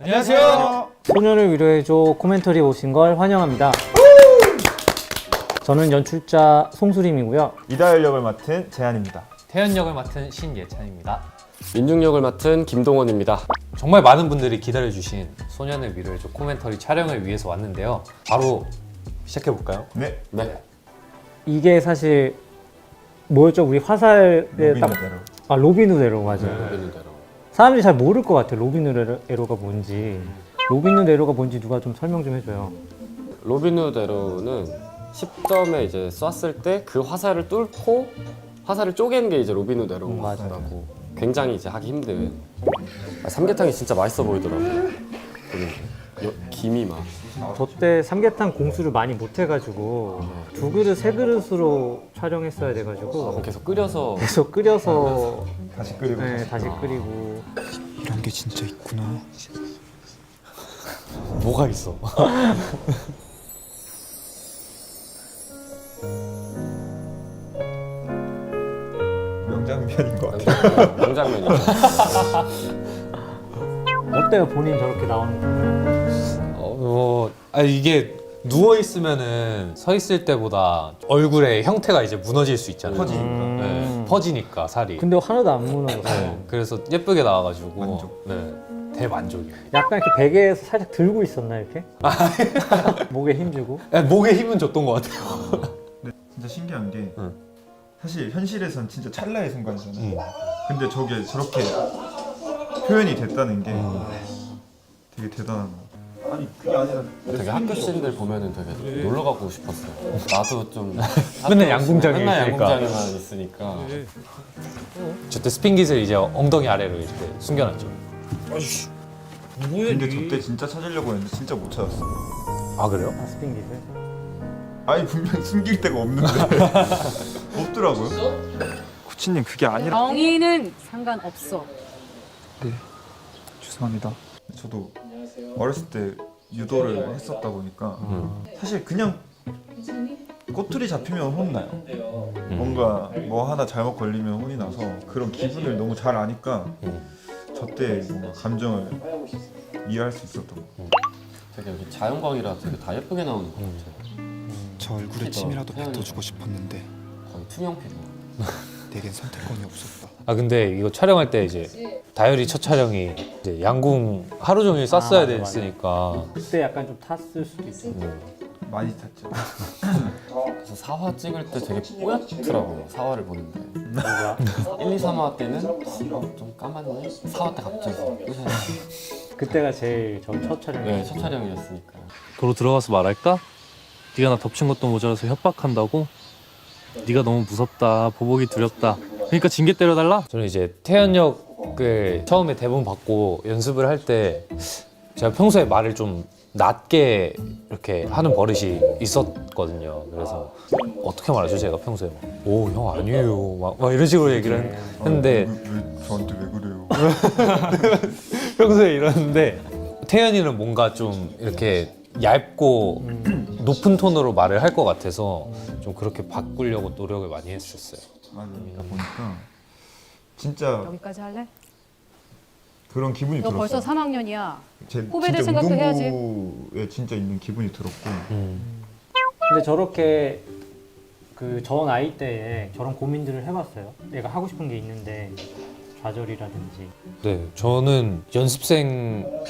안녕하세요. 소년을 위로해줘 코멘터리 오신 걸 환영합니다. 저는 연출자 송수림이고요. 이다열 역을 맡은 재한입니다. 태연 역을 맡은 신예찬입니다. 민중 역을 맡은 김동원입니다. 정말 많은 분들이 기다려주신 소년을 위로해줘 코멘터리 촬영을 위해서 왔는데요. 바로 시작해볼까요? 네. 네. 이게 사실 뭐였죠? 우리 화살에 딱 로빈 후드 에러 맞아요. 로빈 대로. 사람들이 잘 모를 것 같아요. 로빈 후드 에러가 뭔지. 로빈 후드 에러가 뭔지 누가 좀 설명 좀 해줘요. 로빈 후드 에러는 10점에 이제 쐈을 때 그 화살을 뚫고 화살을 쪼개는 게 이제 로빈 후드 에러라고. 맞아요. 굉장히 이제 하기 힘든. 삼계탕이 진짜 맛있어 보이더라고요. 김이 막. 저 때 삼계탕 공수를 많이 못 해가지고 2그릇, 3그릇으로 촬영했어야 돼가지고 계속 끓여서 계속 끓여서 다시 끓이고. 네, 다시 끓이고. 이런 게 진짜 있구나. 뭐가 있어? 명장면인 것 같아요. 명장면이죠. 어때요? 본인 저렇게 나오는 거? 이게 누워 있으면은 서 있을 때보다 얼굴의 형태가 이제 무너질 수 있잖아요. 퍼지니까. 네, 퍼지니까 살이. 근데 하나도 안 무너졌어요. 네, 그래서 예쁘게 나와가지고 만족. 네, 대만족이에요. 약간 이렇게 베개에서 살짝 들고 있었나 이렇게? 목에 힘주고? 목에 힘은 줬던 것 같아요. 진짜 신기한 게 응. 사실 현실에선 진짜 찰나의 순간이잖아요. 근데 저게 저렇게 표현이 됐다는 게 되게 대단한 것 같아요. 아니 그게 아니라 되게 학교 씬들 보면은 되게 놀러 가고 싶었어요. 나도 좀 맨날 양궁장에 맨날 있으니까. 양궁장에만 있으니까. 저때 스핀깃을 이제 엉덩이 아래로 이렇게 숨겨놨죠. 근데 저때 진짜 찾으려고 했는데 진짜 못 찾았어. 아 그래요? 아, 스핀깃을? 아니 분명 숨길 데가 없는데 없더라고요. 코치님 그게 아니라. 정의는 상관없어. 네, 죄송합니다. 저도 어렸을 때 유도를 했었다 보니까 사실 그냥 꼬투리 잡히면 혼나요. 뭔가 뭐 하나 잘못 걸리면 혼이 나서 그런 기분을 너무 잘 아니까 저때 뭔가 감정을 이해할 수 있었던 것 같아요. 되게 여기 자연광이라 되게 다 예쁘게 나오는 것 같아요. 저 얼굴에 침이라도 뱉어주고 싶었는데 거의 투명 피부. 내겐 선택권이 없었다. 아 근데 이거 촬영할 때 이제 다이어리 첫 촬영이 이제 양궁 하루 종일 쐈어야 맞아, 됐으니까 그때 약간 좀 탔을 수도 있죠. 많이 탔죠. 그래서 4화 찍을 때 되게 뽀얗더라고요. 4화를 보는데 1, 2, 3화 때는 좀 까맣네? 4화 때 갑자기 뿌셔요. 그때가 제일 저 첫 촬영이었어요. 네, 첫 촬영이었으니까. 도로 들어가서 말할까? 네가 나 덮친 것도 모자라서 협박한다고? 네가 너무 무섭다, 보복이 두렵다. 그러니까 징계 때려달라? 저는 이제 태연 역을 처음에 대본 받고 연습을 할 때 제가 평소에 말을 좀 낮게 이렇게 하는 버릇이 있었거든요. 그래서 어떻게 말하죠? 제가 평소에 오 형 아니에요 막 이런 식으로 얘기를 했는데 왜 저한테 왜 그래요? 평소에 이러는데 태연이는 뭔가 좀 이렇게 얇고 높은 톤으로 말을 할 것 같아서 좀 그렇게 바꾸려고 노력을 많이 했었어요. 맞아요. 보니까 진짜 여기까지 할래? 그런 기분이 너 들었어요. 벌써 3학년이야. 제 후배들 진짜 생각도 해야지. 운동부에 진짜 있는 기분이 들었고 근데 저렇게 그 저 나이 때에 저런 고민들을 해봤어요. 내가 하고 싶은 게 있는데 좌절이라든지. 네, 저는 연습생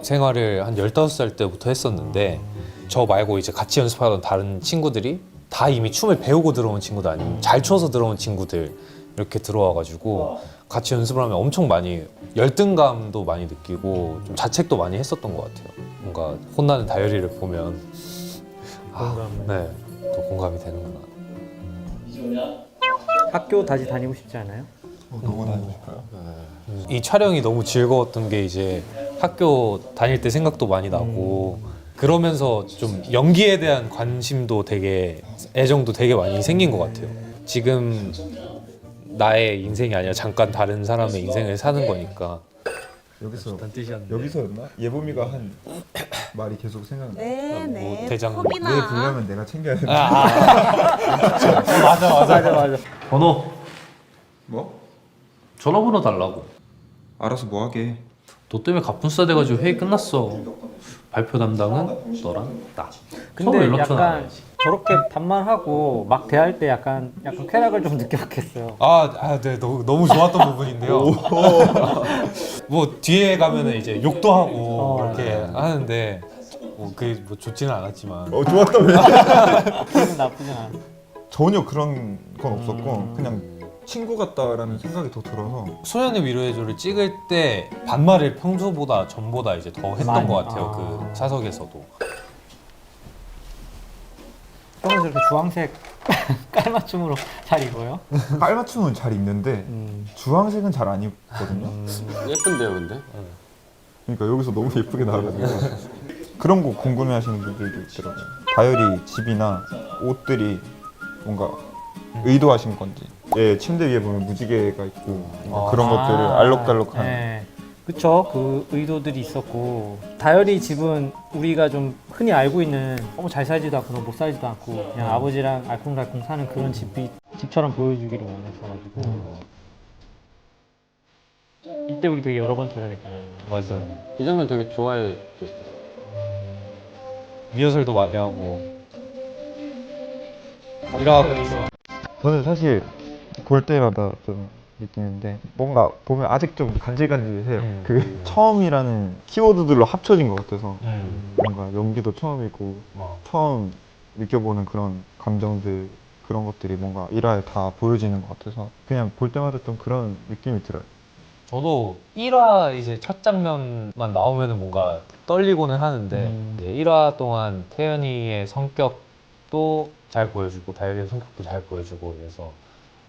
생활을 한 15살 때부터 했었는데 저 말고 이제 같이 연습하던 다른 친구들이 다 이미 춤을 배우고 들어온 친구들 아니면 잘 춰서 들어온 친구들 이렇게 들어와가지고 같이 연습을 하면 엄청 많이 열등감도 많이 느끼고 좀 자책도 많이 했었던 것 같아요. 뭔가 혼나는 다이어리를 보면 네, 또 공감이 되는구나. 학교 다시 다니고 싶지 않아요? 너무 다니고 싶어요. 이 촬영이 너무 즐거웠던 게 이제 학교 다닐 때 생각도 많이 나고 그러면서 좀 연기에 대한 관심도 되게 애정도 되게 많이 생긴 것 같아요. 지금 나의 인생이 아니라 잠깐 다른 사람의 인생을 사는 거니까. 여기서였나? 예보미가 한 말이 계속 생각나. 뭐 대장 왜 불러면 내가 챙겨야 된다. 맞아. 번호 뭐? 전화번호 달라고. 알아서 뭐 하게. 너 때문에 갑분싸 돼가지고 회의 끝났어. 발표 담당은 너랑 나. 처음에 근데 연락처는 약간 알아야지. 저렇게 반말하고 막 대할 때 약간 쾌락을 좀 느꼈겠어요. 네, 너무 좋았던 부분인데요. 뭐 뒤에 가면은 이제 욕도 하고 이렇게 하는데 그게 뭐 좋지는 않았지만 좋았다며. 기분 나쁘진 않아. 전혀 그런 건 없었고 그냥 친구 같다라는 생각이 더 들어서 소년의 위로해줘를 찍을 때 반말을 평소보다 전보다 이제 더 했던 많이. 것 같아요. 아. 그 차석에서도. 형은 저렇게 주황색 깔맞춤으로 잘 입어요? 깔맞춤은 잘 입는데 주황색은 잘 안 입거든요. 예쁜데요, 근데? 그러니까 여기서 너무 예쁘게 나와가지고 그런 거 궁금해하시는 분들도 있더라고요. 다이어리 집이나 옷들이 뭔가 의도하신 건지. 예, 침대 위에 보면 무지개가 있고 뭔가 그런 것들을 알록달록한. 네. 그쵸. 그 의도들이 있었고 다이어리 집은 우리가 좀 흔히 알고 있는 너무 잘 살지도 않고 너무 못 살지도 않고 그냥 아버지랑 알콩달콩 사는 그런 집처럼 보여주기를 원했어가지고 이때 우리 되게 여러 번 들어야겠잖아요. 맞아요. 이 장면 되게 좋아해. 리허설도 많이 하고. 이렇게 저는 사실 볼 때마다 좀 느끼는데 뭔가 보면 아직 좀 간질간질해요. 그게 처음이라는 키워드들로 합쳐진 것 같아서 뭔가 연기도 처음이고 처음 느껴보는 그런 감정들 그런 것들이 뭔가 1화에 다 보여지는 것 같아서 그냥 볼 때마다 좀 그런 느낌이 들어요. 저도 1화 이제 첫 장면만 나오면은 뭔가 떨리고는 하는데 이제 1화 동안 태연이의 성격도 잘 보여주고 다이어리의 성격도 잘 보여주고 그래서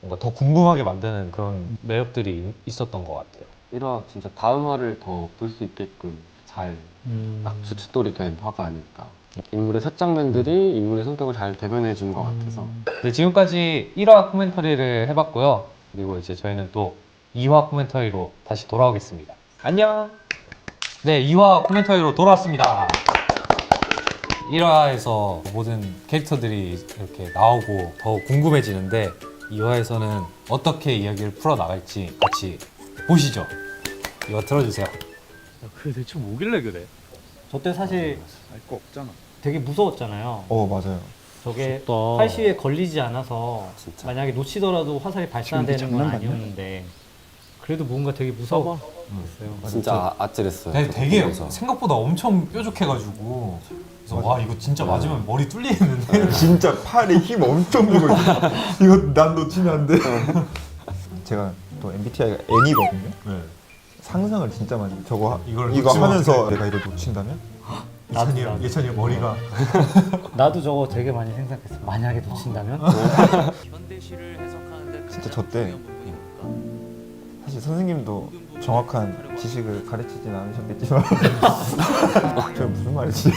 뭔가 더 궁금하게 만드는 그런 매력들이 있었던 것 같아요. 1화 진짜 다음 화를 더 볼 수 있게끔 잘 딱 주춧돌이 된 화가 아닐까. 인물의 첫 장면들이 인물의 성격을 잘 대변해 준 것 같아서. 네, 지금까지 1화 코멘터리를 해봤고요. 그리고 이제 저희는 또 2화 코멘터리로 다시 돌아오겠습니다. 안녕! 네, 2화 코멘터리로 돌아왔습니다. 1화에서 모든 캐릭터들이 이렇게 나오고 더 궁금해지는데 2화에서는 어떻게 이야기를 풀어나갈지 같이 보시죠. 이거 들어주세요. 그게 대체 뭐길래 그래? 저 때 사실 알 거 없잖아. 되게 무서웠잖아요. 맞아요. 저게 무섭다. 활시에 걸리지 않아서 진짜. 만약에 놓치더라도 화살이 발산되는 건 장난 아니야? 아니었는데 그래도 뭔가 되게 무서웠어요. 진짜 아찔했어요. 네, 되게 보면서. 생각보다 엄청 뾰족해가지고 그래서 와 이거 진짜 맞으면 머리 뚫리겠는데? 진짜 팔에 힘 엄청 주고 있어. 이거 난 놓치면 안 돼. 제가 또 MBTI가 N이거든요. 네. 상상을 진짜 많이 해요. 이거 놓치면 하면서 어떡해. 내가 이걸 놓친다면? 나도. 예찬이 머리가 나도 저거 되게 많이 생각했어. 만약에 놓친다면? 진짜 저 때 사실 선생님도 정확한 지식을 가르치진 않으셨겠지만 저 무슨 말이지?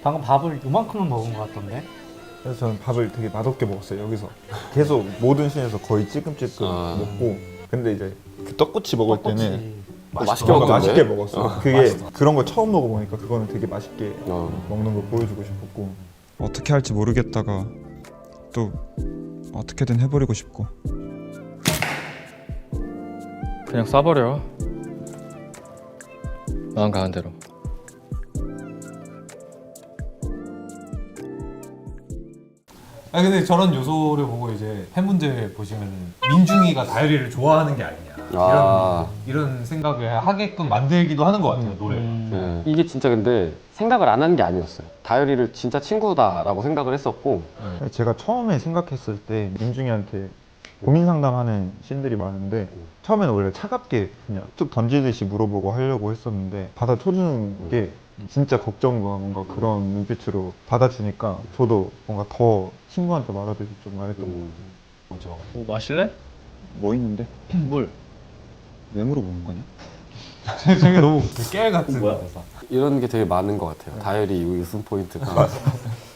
방금 밥을 요만큼만 먹은 것 같던데? 그래서 저는 밥을 되게 맛없게 먹었어요. 여기서 계속 모든 씬에서 거의 찔끔찔끔 아. 먹고 근데 이제 그 떡꼬치 먹을 때는 맛있게 뭔가 먹던데? 맛있게 먹었어. 그게 그런 거 처음 먹어보니까 그거는 되게 맛있게 어. 먹는 걸 보여주고 싶었고 어떻게 할지 모르겠다가 또 어떻게든 해버리고 싶고. 그냥 쏴버려. 마음 가는 대로. 아 근데 저런 요소를 보고 이제 팬분들 보시면 민중이가 다이어리를 좋아하는 게 아니냐 아. 이런 생각을 하게끔 만들기도 하는 것 같아요 노래. 네. 이게 진짜 근데 생각을 안 하는 게 아니었어요. 다이어리를 진짜 친구다라고 생각을 했었고 제가 처음에 생각했을 때 민중이한테 고민 상담하는 씬들이 많은데 처음에는 원래 차갑게 그냥 툭 던지듯이 물어보고 하려고 했었는데 받아쳐주는 게 진짜 걱정과 뭔가 그런 눈빛으로 받아주니까 저도 뭔가 더 친구한테 말하듯이 좀 말했던 것 같아요. 뭐 마실래? 뭐 있는데? 물. 왜 물어보는 거냐? 되게 너무 깨알 같은 대사. 이런 게 되게 많은 것 같아요. 다이어리 웃음 포인트가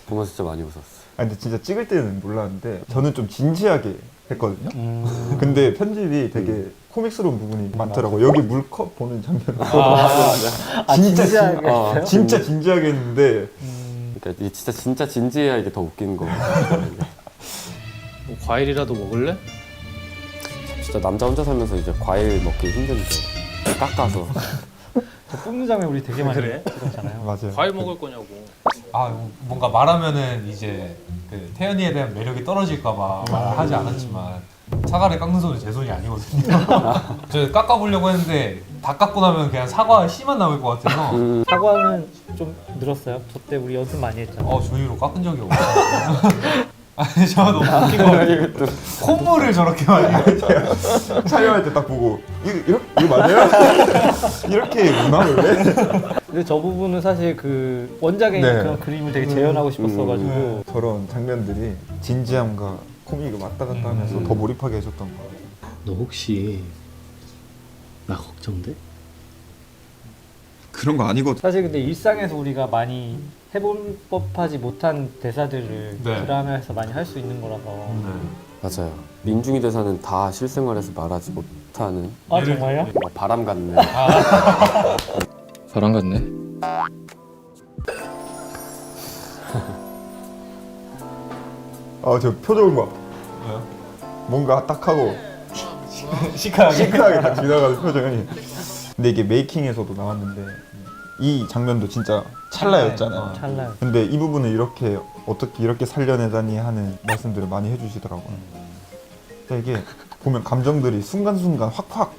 보면서 진짜 많이 웃었어요. 근데 진짜 찍을 때는 몰랐는데 저는 좀 진지하게 했거든요. 근데 편집이 되게 코믹스러운 부분이 많더라고요. 여기 물컵 보는 장면. 진짜 진지하게 했어요? 진짜 진지하게 했는데 그러니까 이게 진짜 진지해야 이게 더 웃기는 거 같아요. 뭐 과일이라도 먹을래? 진짜 남자 혼자 살면서 이제 과일 먹기 힘든데 깎아서 저 굽는 장면 우리 되게 많이 찍었잖아요. 맞아요. 과일 먹을 거냐고. 아 뭔가 말하면은 이제 그 태연이에 대한 매력이 떨어질까봐 말하지 않았지만 사과를 깎는 손은 제 손이 아니거든요. 저 깎아보려고 했는데 다 깎고 나면 그냥 사과 씨만 남을 것 같아서 사과는 좀 늘었어요. 저 때 우리 연습 많이 했잖아요. 조이로 깎은 적이 없어요. 아니 저 너무 웃긴 거 콧물을 저렇게 많이 흘려요. 촬영할 때 딱 보고 이거 맞아요? 이렇게 문화 원래? 근데 저 부분은 사실 그 원작에 있는 네. 그런 그림을 되게 재현하고 싶었어가지고 저런 장면들이 진지함과 코미디가 왔다 갔다 하면서 더 몰입하게 해줬던 거 같아요. 너 혹시 나 걱정돼? 그런 거 아니거든. 사실 근데 일상에서 우리가 많이 해본 법하지 못한 대사들을 네. 드라마에서 많이 할 수 있는 거라서 맞아요. 민중이 대사는 다 실생활에서 말하지 못하는 아 정말요? 뭐 바람 같네. 사람 같네. 저 표정 봐. 왜요? 뭔가 딱 하고 시크하게 시크하게 딱 지나가는 표정이. 근데 이게 메이킹에서도 나왔는데 이 장면도 진짜 찰나였잖아요. 찰나요. 근데 이 부분을 이렇게 어떻게 이렇게 살려내다니 하는 말씀들을 많이 해주시더라고요. 근데 이게 보면 감정들이 순간순간 확확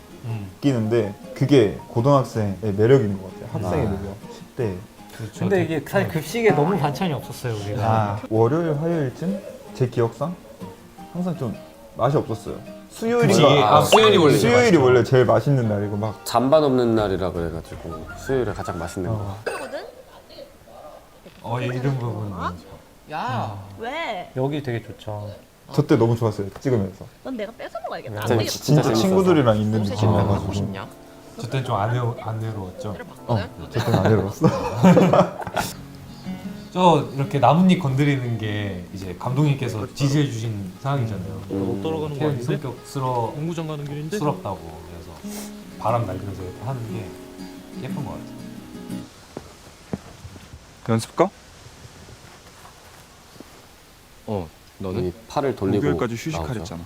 끼는데 그게 고등학생의 매력인 것 같아요. 학생의 매력. 10대. 근데 이게 사실 급식에 너무 반찬이 없었어요 우리가. 월요일 화요일쯤 제 기억상 항상 좀 맛이 없었어요. 그치. 수요일인가? 수요일이 원래 제일 수요일이 맛있죠. 원래 제일 맛있는 날이고 막 잔반 없는 날이라 그래가지고 수요일에 가장 맛있는 거. 이런 부분 야, 왜? 여기 되게 좋죠. 저 때 너무 좋았어요. 찍으면서. 넌 내가 뺏어 먹어야겠다. 안 진짜 되겠다. 진짜 재밌었어. 친구들이랑 있는 옷에 느낌이어가지고. 하고 싶냐? 저때 좀 안 외로웠죠. 저 때는 안 해봤어. 저 이렇게 나뭇잎 건드리는 게 이제 감독님께서 지시해 주신 상황이잖아요. 못 따라가는 거 태연이 아닌데? 성격 공구장 가는 길인데? 스럽다고 그래서 바람 날리면서 이렇게 하는 게 예쁜 것 같아요. 연습가? 너는? 이 팔을 돌리고 목요일까지 나오죠. 휴식하랬잖아.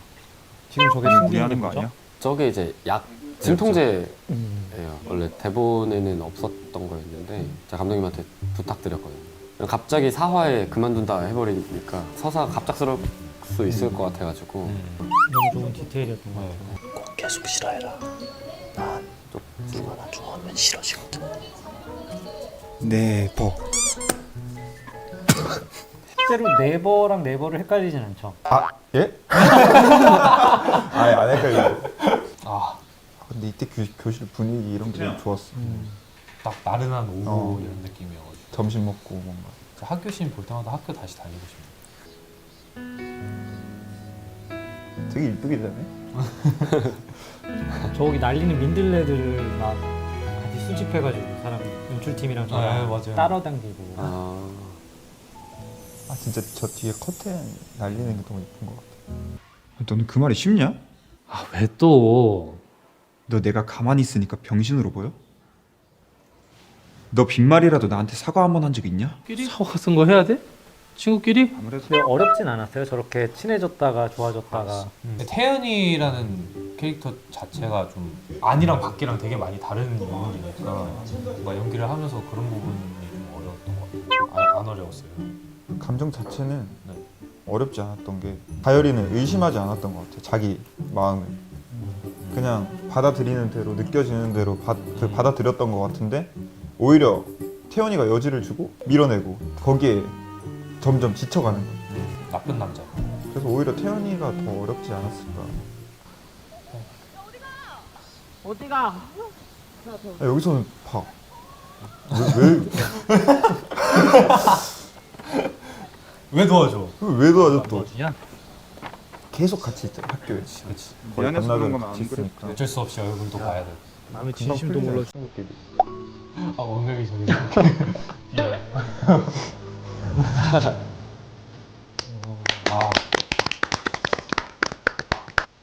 지금 저게 너무 숨기는 무리하는 게 거 뭐죠? 아니야? 저게 이제 약 진통제예요. 음. 원래 대본에는 없었던 거였는데 제가 감독님한테 부탁드렸거든요. 갑자기 사화에 그만둔다 해버리니까 서사가 갑작스러울 수 있을 것 같아가지고 너무 좋은 디테일이었던 것 같아요. 계속 싫어해라. 난 누가 나 좋아하면 싫어지거든. 네, 실제로 네버랑 네버를 헷갈리진 않죠. 예? 아예 안 헷갈리고. 근데 이때 교실 분위기 이런 게 너무 좋았어. 딱 나른한 오후 어. 이런 느낌이어가지고 점심 먹고 뭔가. 저 학교 씬 볼 때마다 학교 다시 다니고 싶네요. 되게 이쁘게 되네. 저기 날리는 민들레들을 막 같이 수집해가지고 사람 연출팀이랑 저랑 맞아요. 따라당기고. 진짜 저 뒤에 커튼 날리는 게 너무 이쁜 것 같아. 너는 그 말이 쉽냐? 아, 왜 또? 너 내가 가만히 있으니까 병신으로 보여? 너 빈말이라도 나한테 사과 한 번 한 적 있냐? 사과 같은 거 해야 돼? 친구끼리? 아무래도 근데 어렵진 않았어요. 저렇게 친해졌다가 좋아졌다가. 태연이라는 캐릭터 자체가 좀 안이랑 밖이랑 되게 많이 다른 인물이니까 뭔가 연기를 하면서 그런 부분이 좀 어려웠던 것 같아요. 안 어려웠어요. 감정 자체는 네. 어렵지 않았던 게 다열이는 의심하지 않았던 것 같아. 자기 마음을 그냥 받아들이는 대로 느껴지는 대로 받아들였던 것 같은데 오히려 태연이가 여지를 주고 밀어내고 거기에 점점 지쳐가는 거야. 나쁜 남자. 그래서 오히려 태연이가 더 어렵지 않았을까. 어디가? 여기서는 봐. 왜 왜 도와줘? 도와줘 또? 어디냐? 계속 같이 있잖아 학교에. 그렇지. 거의 미안해서 밤낮을 그런 거면 같이 안 그래. 있으니까. 어쩔 수 없이 얼굴도 봐야 돼. 마음의 금방 진심도 풀리잖아, 몰라. 친구끼리. 엉덩이 저기.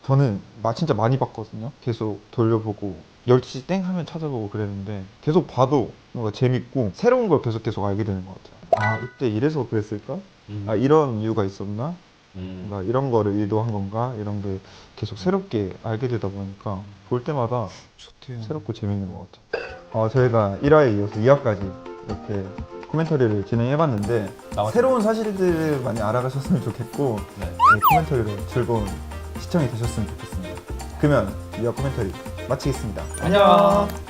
저는 진짜 많이 봤거든요. 계속 돌려보고 10시 땡 하면 찾아보고 그랬는데 계속 봐도 뭔가 재밌고 새로운 걸 계속 알게 되는 것 같아요. 이때 이래서 그랬을까? 이런 이유가 있었나? 뭔가 이런 거를 의도한 건가 이런 게 계속 새롭게 알게 되다 보니까 볼 때마다 새롭고 재밌는 것 같아요. 저희가 1화에 이어서 2화까지 이렇게 코멘터리를 진행해봤는데 새로운 사실들을 많이 알아가셨으면 좋겠고 네, 코멘터리로 즐거운 시청이 되셨으면 좋겠습니다. 그러면 2화 코멘터리 마치겠습니다. 안녕.